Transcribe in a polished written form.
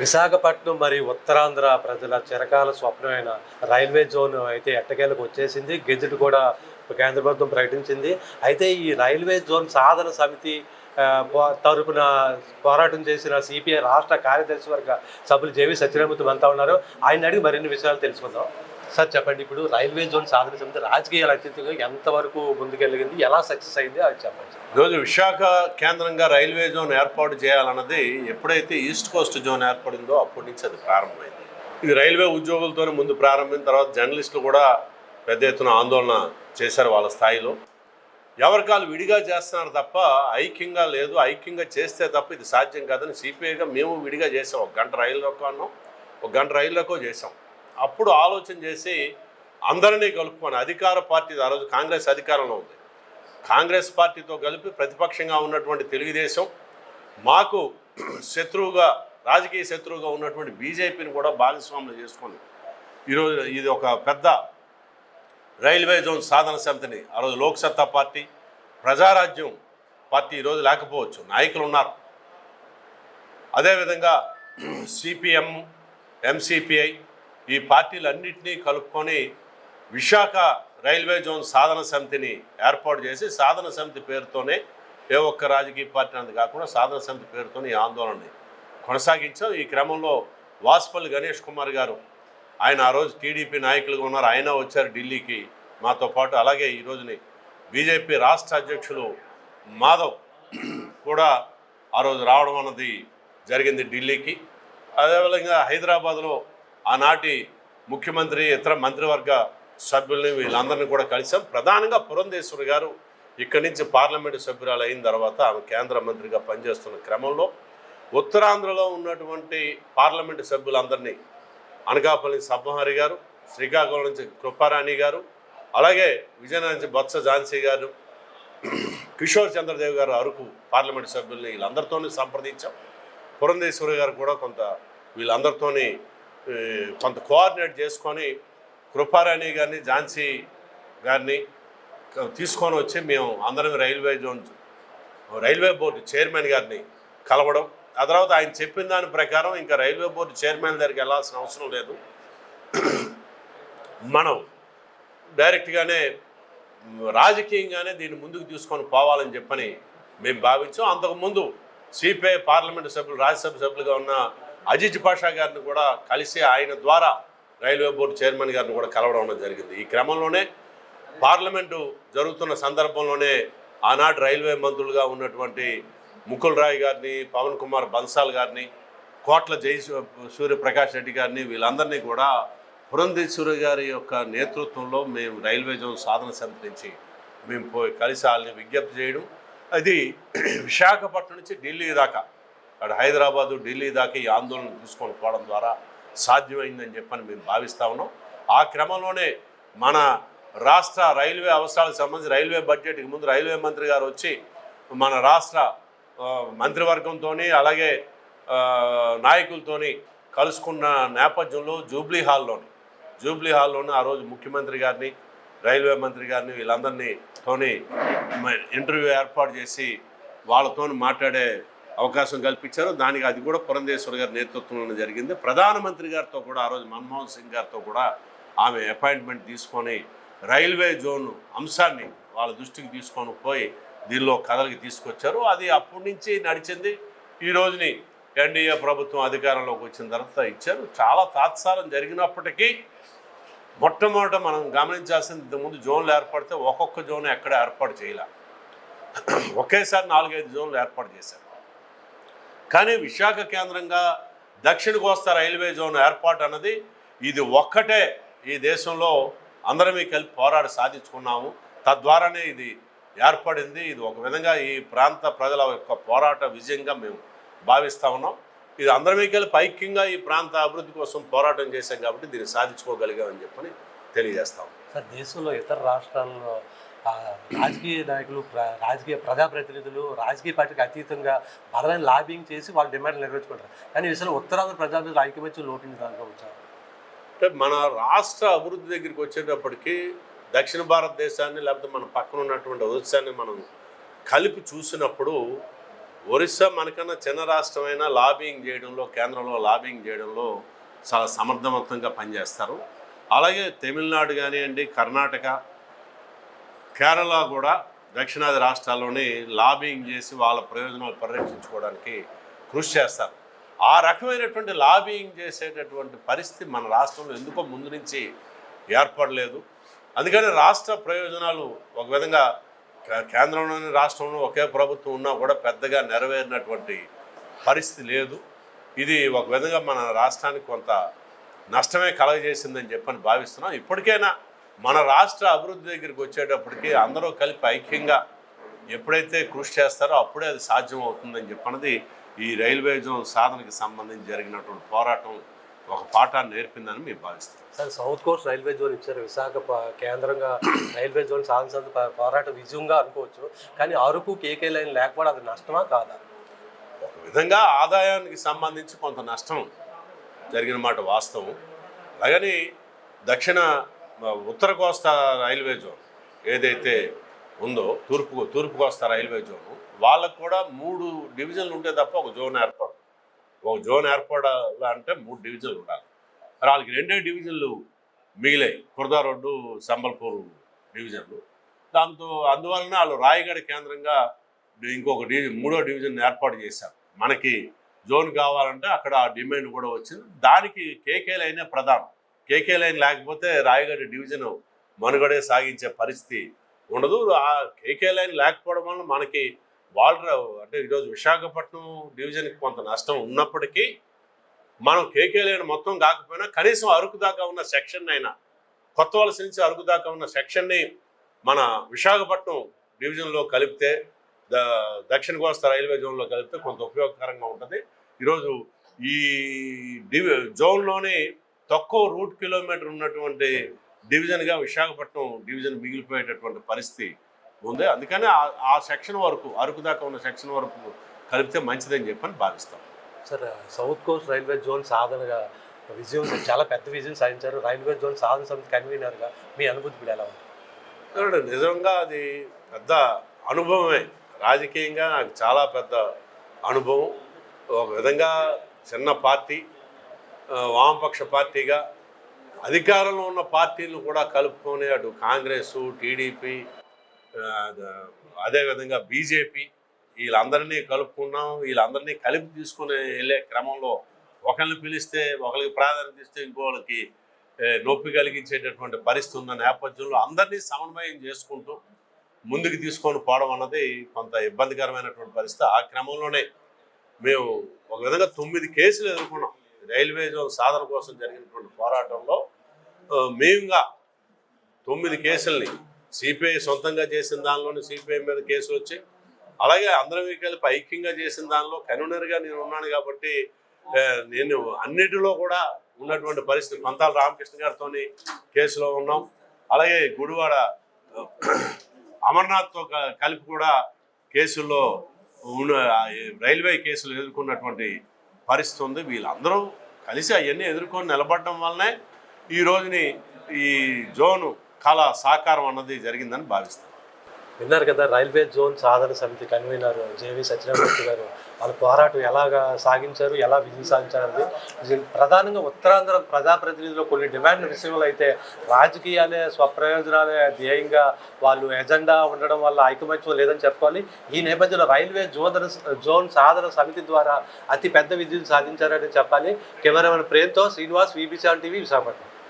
విశాఖపట్నం మరియు ఉత్తరాంధ్ర ప్రజల చిరకాల స్వప్నమైన రైల్వే జోన్ అయితే ఎట్టకేలకు వచ్చేసింది. గెజెట్ కూడా కేంద్ర ప్రభుత్వం ప్రకటించింది. అయితే ఈ రైల్వే జోన్ సాధన సమితి తరపున పోరాటం చేసిన సిపిఐ రాష్ట్ర కార్యదర్శి వర్గ సభ్యులు జేవి సత్యనారాయణమూర్తి మనతో ఉన్నారు. ఆయన అడిగి మరిన్ని విషయాలు తెలుసుకుందాం. సార్ చెప్పండి, ఇప్పుడు రైల్వే జోన్ సాధన సమితి రాజకీయాల అతీతంగా ఎంతవరకు ముందుకెళ్ళింది, ఎలా సక్సెస్ అయింది అది చెప్పండి. ఈరోజు విశాఖ కేంద్రంగా రైల్వే జోన్ ఏర్పాటు చేయాలన్నది ఎప్పుడైతే ఈస్ట్ కోస్ట్ జోన్ ఏర్పడిందో అప్పటి నుంచి అది ప్రారంభమైంది. ఇది రైల్వే ఉద్యోగులతోనే ముందు ప్రారంభమైన తర్వాత జర్నలిస్టులు కూడా పెద్ద ఎత్తున ఆందోళన చేశారు వాళ్ళ స్థాయిలో. ఎవరికాలు విడిగా చేస్తున్నారు తప్ప ఐక్యంగా లేదు, ఐక్యంగా చేస్తే తప్ప ఇది సాధ్యం కాదని సిపిఐగా మేము విడిగా చేసాం. ఒక గంట రైల్లోకి అన్నాం, ఒక గంట రైల్లోకో చేసాం. అప్పుడు ఆలోచన చేసి అందరినీ కలుపుకొని అధికార పార్టీ, ఆ రోజు కాంగ్రెస్ అధికారంలో ఉంది, కాంగ్రెస్ పార్టీతో కలిపి ప్రతిపక్షంగా ఉన్నటువంటి తెలుగుదేశం, మాకు శత్రువుగా రాజకీయ శత్రువుగా ఉన్నటువంటి బీజేపీని కూడా భాగస్వాములు చేసుకొని ఈరోజు ఇది ఒక పెద్ద రైల్వే జోన్ సాధన సమితిని, ఆ రోజు లోక్సత్తా పార్టీ, ప్రజారాజ్యం పార్టీ ఈరోజు లేకపోవచ్చు, నాయకులు ఉన్నారు. అదేవిధంగా సిపిఎం, ఎంసిపిఐ ఈ పార్టీలన్నింటినీ కలుపుకొని విశాఖ రైల్వే జోన్ సాధన సమితిని ఏర్పాటు చేసి సాధన సమితి పేరుతోనే ఏ ఒక్క రాజకీయ పార్టీ అనేది కాకుండా సాధన సమితి పేరుతోనే ఈ ఆందోళనని కొనసాగించాం. ఈ క్రమంలో వాసుపల్లి గణేష్ కుమార్ గారు, ఆయన ఆ రోజు టీడీపీ నాయకులుగా ఉన్నారు, ఆయన వచ్చారు ఢిల్లీకి మాతో పాటు. అలాగే ఈ రోజుని బీజేపీ రాష్ట్ర అధ్యక్షులు మాధవ్ కూడా ఆ రోజు రావడం అన్నది జరిగింది ఢిల్లీకి. అదేవిధంగా హైదరాబాద్లో ఆనాటి ముఖ్యమంత్రి, ఇతర మంత్రివర్గ సభ్యుల్ని వీళ్ళందరినీ కూడా కలిసాం. ప్రధానంగా పురంధేశ్వరి గారు ఇక్కడి నుంచి పార్లమెంటు సభ్యురాలు అయిన తర్వాత ఆమె కేంద్ర మంత్రిగా పనిచేస్తున్న క్రమంలో ఉత్తరాంధ్రలో ఉన్నటువంటి పార్లమెంటు సభ్యులందరినీ, అనకాపల్లి సబ్బహరి గారు, శ్రీకాకుళం నుంచి కృపారాణి గారు, అలాగే విజయనగరం నుంచి బొత్స ఝాన్సీ గారు, కిషోర్ చంద్రదేవ్ గారు అరకు పార్లమెంటు సభ్యుల్ని వీళ్ళందరితోనే సంప్రదించాం. పురంధేశ్వరి గారు కూడా వీళ్ళందరితోని కొంత కోఆర్డినేట్ చేసుకొని కృపారాణి గారిని, ఝాన్సీ గారిని తీసుకొని వచ్చి మేము అందరం రైల్వే బోర్డు చైర్మన్ గారిని కలవడం. ఆ తర్వాత ఆయన చెప్పిన దాని ప్రకారం ఇంకా రైల్వే బోర్డు చైర్మన్ దగ్గరికి వెళ్ళాల్సిన అవసరం లేదు, మనం డైరెక్ట్గానే రాజకీయంగానే దీన్ని ముందుకు తీసుకొని పోవాలని చెప్పని మేము భావించాం. అంతకుముందు సిపిఐ పార్లమెంటు సభ్యులు, రాజ్యసభ సభ్యులుగా ఉన్న అజీజ్ పాషా గారిని కూడా కలిసి ఆయన ద్వారా రైల్వే బోర్డు చైర్మన్ గారిని కూడా కలవడం జరిగింది. ఈ క్రమంలోనే పార్లమెంటు జరుగుతున్న సందర్భంలోనే ఆనాటి రైల్వే మంత్రులుగా ఉన్నటువంటి ముకుల్ రాయ్ గారిని, పవన్ కుమార్ బన్సాల్ గారిని, కోట్ల సూర్యప్రకాష్ రెడ్డి గారిని వీళ్ళందరినీ కూడా పురంధేశ్వరి గారి యొక్క నేతృత్వంలో మేము రైల్వే జోన్ సాధన సమితి నుంచి మేము పోయి కలిసి వాళ్ళని విజ్ఞప్తి చేయడం. అది విశాఖపట్నం నుంచి ఢిల్లీ దాకా, అక్కడ హైదరాబాదు, ఢిల్లీ దాకా ఈ ఆందోళన తీసుకొని పోవడం ద్వారా సాధ్యమైందని చెప్పని మేము భావిస్తూ ఉన్నాం. ఆ క్రమంలోనే మన రాష్ట్ర రైల్వే అవసరాలకు సంబంధించి రైల్వే బడ్జెట్కి ముందు రైల్వే మంత్రి గారు వచ్చి మన రాష్ట్ర మంత్రివర్గంతో అలాగే నాయకులతోని కలుసుకున్న నేపథ్యంలో జూబ్లీ హాల్లోని ఆ రోజు ముఖ్యమంత్రి గారిని, రైల్వే మంత్రి గారిని వీళ్ళందరినీ ఇంటర్వ్యూ ఏర్పాటు చేసి వాళ్ళతో మాట్లాడే అవకాశం కల్పించారు. దానికి అది కూడా పురంధేశ్వరి గారి నేతృత్వంలో జరిగింది. ప్రధానమంత్రి గారితో కూడా ఆ రోజు మన్మోహన్ సింగ్ గారితో కూడా ఆమె అపాయింట్మెంట్ తీసుకొని రైల్వే జోన్ అంశాన్ని వాళ్ళ దృష్టికి తీసుకొని పోయి దీనిలో కథలకి తీసుకొచ్చారు. అది అప్పటి నుంచి నడిచింది. ఈ రోజుని ఎన్డీఏ ప్రభుత్వం అధికారంలోకి వచ్చిన తర్వాత ఇచ్చారు. చాలా తాత్సారం జరిగినప్పటికీ మొట్టమొదట మనం గమనించాల్సింది, ఇంతకుముందు జోన్లు ఏర్పడితే ఒక్కొక్క జోన్ ఎక్కడ ఏర్పాటు చేయాల, ఒకేసారి 4-5 జోన్లు ఏర్పాటు చేశారు. కానీ విశాఖ కేంద్రంగా దక్షిణ కోస్తా రైల్వే జోన్ ఏర్పాటు అన్నది ఇది ఒక్కటే ఈ దేశంలో అందరమీ కలిపి పోరాడి సాధించుకున్నాము. తద్వారానే ఇది ఏర్పడింది. ఇది ఒక విధంగా ఈ ప్రాంత ప్రజల యొక్క పోరాట విజయంగా మేము భావిస్తూ ఉన్నాం. ఇది అందరమీ కలిపి ఐక్యంగా ఈ ప్రాంత అభివృద్ధి కోసం పోరాటం చేశాం కాబట్టి దీన్ని సాధించుకోగలిగామని చెప్పని తెలియజేస్తాం. సార్, దేశంలో ఇతర రాష్ట్రాల్లో రాజకీయ నాయకులు, రాజకీయ ప్రజాప్రతినిధులు రాజకీయ పార్టీకి అతీతంగా బలమైన లాబింగ్ చేసి వాళ్ళ డిమాండ్లు నెరవేర్చుకుంటారు. కానీ ఈ విషయంలో ఉత్తరాంధ్ర ప్రజాప్రతినిధులు ఐక్యమత్యం లోపించి దాంట్లో వచ్చారు. అంటే మన రాష్ట్ర అభివృద్ధి దగ్గరికి వచ్చేటప్పటికి దక్షిణ భారతదేశాన్ని లేకపోతే మన పక్కన ఉన్నటువంటి ఒరిస్సాని మనం కలిపి చూసినప్పుడు ఒరిస్సా మనకన్నా చిన్న రాష్ట్రమైనా లాబింగ్ చేయడంలో, కేంద్రంలో లాబింగ్ చేయడంలో చాలా సమర్థవంతంగా పనిచేస్తారు. అలాగే తమిళనాడు కానివ్వండి, కర్ణాటక, కేరళ కూడా దక్షిణాది రాష్ట్రాల్లోని లాబింగ్ చేసి వాళ్ళ ప్రయోజనాలు పరిరక్షించుకోవడానికి కృషి చేస్తారు. ఆ రకమైనటువంటి లాబింగ్ చేసేటటువంటి పరిస్థితి మన రాష్ట్రంలో ఎందుకో ముందు నుంచి ఏర్పడలేదు. అందుకని రాష్ట్ర ప్రయోజనాలు ఒక విధంగా కేంద్రంలోని రాష్ట్రంలో ఒకే ప్రభుత్వం ఉన్నా కూడా పెద్దగా నెరవేరినటువంటి పరిస్థితి లేదు. ఇది ఒక విధంగా మన రాష్ట్రానికి కొంత నష్టమే కలగజేసిందని చెప్పని భావిస్తున్నాం. ఇప్పటికైనా మన రాష్ట్ర అభివృద్ధి దగ్గరికి వచ్చేటప్పటికి అందరూ కలిపి ఐక్యంగా ఎప్పుడైతే కృషి చేస్తారో అప్పుడే అది సాధ్యం అవుతుందని చెప్పన్నది ఈ రైల్వే జోన్ సాధనకి సంబంధించి జరిగినటువంటి పోరాటం ఒక పాఠాన్ని నేర్పిందని మేము భావిస్తాం. Sir, south coast railway zone ఇచ్చారు. విశాఖ కేంద్రంగా రైల్వే జోన్ సాధించిన పోరాట విజయంగా అనుకోవచ్చు. కానీ అరకు కేకే లైన్ లేకపోవడం అది నష్టమా కాదా? ఒక విధంగా ఆదాయానికి సంబంధించి కొంత నష్టం జరిగిన మాట వాస్తవం. అలాగని ఉత్తర కోస్తా రైల్వే జోన్ ఏదైతే ఉందో, తూర్పు కోస్తా రైల్వే జోను, వాళ్ళకు కూడా 3 డివిజన్లు ఉంటే తప్ప ఒక జోన్ ఏర్పడదు. ఒక జోన్ ఏర్పడాలంటే 3 డివిజన్లు ఉండాలి. మరి వాళ్ళకి 2 డివిజన్లు మిగిలాయి, కుర్దా రోడ్డు, సంబల్పూర్ డివిజన్లు. అందువలన వాళ్ళు రాయగఢ కేంద్రంగా ఇంకొక 3వ డివిజన్ ఏర్పాటు చేశారు. మనకి జోన్ కావాలంటే అక్కడ ఆ డిమాండ్ కూడా వచ్చింది. దానికి కేకే లైనే ప్రధానం. కేకే లైన్ లేకపోతే రాయగఢ డివిజన్ మనుగడే సాగించే పరిస్థితి ఉండదు. ఆ కేకే లైన్ లేకపోవడం వల్ల మనకి అంటే ఈరోజు విశాఖపట్నం డివిజన్కి కొంత నష్టం ఉన్నప్పటికీ మనం కేకే లైన్ మొత్తం కాకపోయినా కనీసం అరకు దాకా ఉన్న సెక్షన్ అయినా, కొత్త వలస నుంచి అరకు దాకా ఉన్న సెక్షన్ని మన విశాఖపట్నం డివిజన్లో కలిపితే, దక్షిణ కోస్తా రైల్వే జోన్లో కలిపితే కొంత ఉపయోగకరంగా ఉంటుంది. ఈరోజు ఈ జోన్లోనే తక్కువ రూట్ కిలోమీటర్ ఉన్నటువంటి డివిజన్గా విశాఖపట్నం డివిజన్ మిగిలిపోయేటటువంటి పరిస్థితి ఉంది. అందుకని ఆ సెక్షన్ వరకు, అరకు దాకా ఉన్న సెక్షన్ వరకు కలిపితే మంచిదని చెప్పని భావిస్తాం. Sir, south coast railway zone సాధనగా విజయం, చాలా పెద్ద విజయం సాధించారు. రైల్వే జోన్ సాధన సమితి కన్వీనర్గా మీ అనుభూతి కూడా ఎలా ఉంది? నిజంగా అది పెద్ద అనుభవమే. రాజకీయంగా నాకు చాలా పెద్ద అనుభవం. ఒక విధంగా చిన్న పార్టీ, వామపక్ష పార్టీగా అధికారంలో ఉన్న పార్టీలను కూడా కలుపుకొని అటు కాంగ్రెస్, టీడీపీ, అదేవిధంగా బీజేపీ, వీళ్ళందరినీ కలుపుకున్నాం. వీళ్ళందరినీ కలిపి తీసుకుని వెళ్ళే క్రమంలో ఒకరిని పిలిస్తే ఒకరికి ప్రాధాన్యత ఇస్తే ఇంకోళ్ళకి నొప్పి కలిగించేటటువంటి పరిస్థితి ఉన్న నేపథ్యంలో అందరినీ సమన్వయం చేసుకుంటూ ముందుకు తీసుకొని పోవడం అన్నది కొంత ఇబ్బందికరమైనటువంటి పరిస్థితి. ఆ క్రమంలోనే మేము ఒక విధంగా 9 కేసులు ఎదుర్కొన్నాం. రైల్వే జోన్ సాధన కోసం జరిగినటువంటి పోరాటంలో మేముగా 9 కేసుల్ని సిపిఐ సొంతంగా చేసిన దానిలోని సిపిఐ మీద కేసులు వచ్చాయి. అలాగే అందరం కలిపి ఐక్యంగా చేసిన దానిలో కన్వీనర్గా నేను ఉన్నాను కాబట్టి నేను అన్నిటిలో కూడా ఉన్నటువంటి పరిస్థితి. పంతాల రామకృష్ణ గారితో కేసులో ఉన్నాం. అలాగే గుడివాడ అమర్నాథ్తో కలిపి కూడా కేసుల్లో రైల్వే కేసులు ఎదుర్కొన్నటువంటి పరిస్థితి ఉంది. వీళ్ళందరూ కలిసి అవన్నీ ఎదుర్కొని నిలబడడం వల్లనే ఈ రోజుని ఈ జోను కళ సాకారం అన్నది జరిగిందని భావిస్తాను. విన్నారు కదా, రైల్వే జోన్ సాధన సమితి కన్వీనర్ జేవి సత్యనారాయణ గారు వాళ్ళ పోరాటం ఎలాగా సాగించారు, ఎలా విజయం సాధించారని. ప్రధానంగా ఉత్తరాంధ్ర ప్రజాప్రతినిధులు కొన్ని డిమాండ్ విషయంలో అయితే రాజకీయాలే, స్వప్రయోజనాలే ధ్యేయంగా వాళ్ళు ఎజెండా ఉండడం వల్ల ఐకమత్యం లేదని చెప్పుకోవాలి. ఈ నేపథ్యంలో రైల్వే జోన్ సాధన సమితి ద్వారా అతి పెద్ద విజయం సాధించారని చెప్పాలి. కెమెరామెన్ ప్రేమ్తో శ్రీనివాస్, VB7 TV, విశాఖపట్నం.